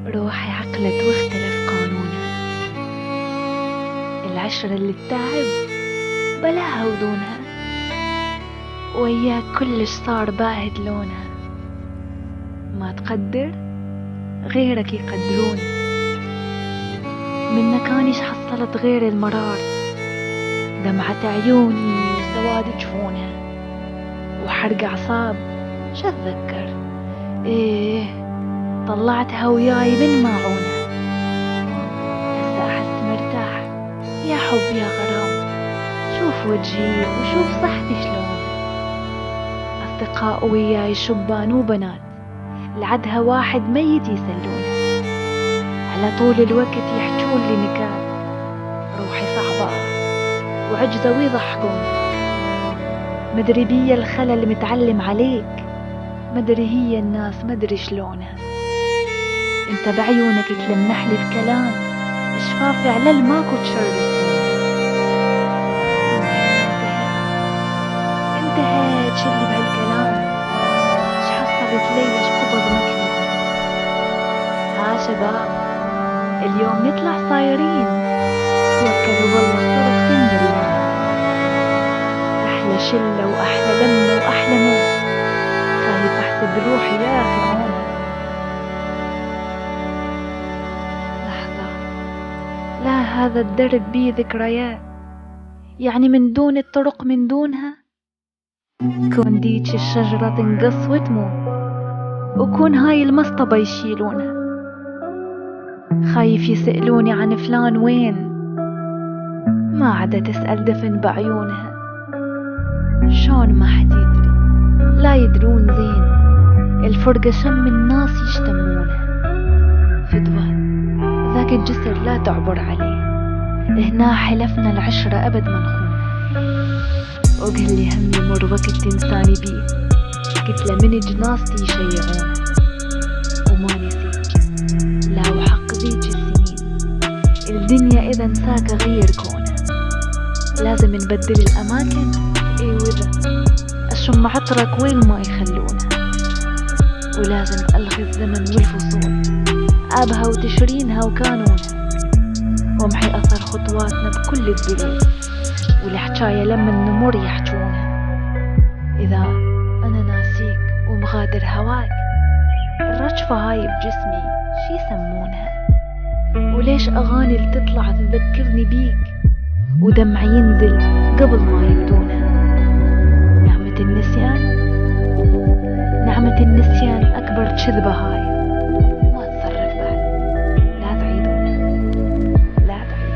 روحي عقلت واختلف قانونها، العشرة اللي تتعب بلاها ودونها، وياك كلش صار باهت لونها، ما تقدر غيرك يقدرون، منك انيش حصلت غير المرار، دمعة عيوني وسواد جفونها، وحرق اعصاب شو اتذكر، ايه طلعتها وياي من ماعونها، هسه احس مرتاح يا حب يا غرام، شوف وجهي وشوف صحتي شلون، اصدقاء وياي شبان وبنات، لعدها واحد ميت يسلونه، على طول الوقت يحجون لي نكات، روحي صعبة وعجزة ويضحكون، مدري بيا الخلل متعلم عليك، مدري هي الناس مدري شلونها، انت بعيونك تلمح لي بكلام، شفافي على الماكو تشرسون، انتهت شلي بهالكلام، شحصلت ليلة شقبض مطلوب، ها شباب اليوم نطلع صايرين، توكلوا والله الطرق تندري، احلى شلة واحلى لمة واحلى موت، خايف احسب روحي يا اخي هون، لحظة، لا هذا الدرب بيه ذكريات، يعني من دون الطرق من دونها، كون ديج الشجرة تنقص وتموت، وكون هاي المصطبة يشيلونها، خايف يسألوني عن فلان وين، ما عدا تسأل دفن بعيونها، شون ما حد يدري، لا يدرون زين، الفرقة شم الناس يشتمونها، فدوة ذاك الجسر لا تعبر عليه، هنا حلفنا العشرة أبد ما نخونها، وقال لي هم يمر وقت تنساني بيه، قلت له من جناستي يشيعونه، وما نسيت لا وحق ذيك السنين، الدنيا إذا نساك غير كونه، لازم نبدل الأماكن، إي وذا أشم عطرك وين ما يخلونها، ولازم ألغي الزمن والفصول، آبها وتشرينها وكانونها، وامحي أثر خطواتنا بكل الدروب، والحكاية لما نمر يحجونها، إذا أنا ناسيك ومغادر هواك، الرجفة هاي بجسمي شي يسمونها، وليش أغاني اللي تطلع تذكرني بيك، ودمع ينزل قبل ما يبدونها، نعمة النسيان، نعمة النسيان أكبر كذبة هاي، ما تصرف بعد، لا تعيدونها، لا تعيدونها.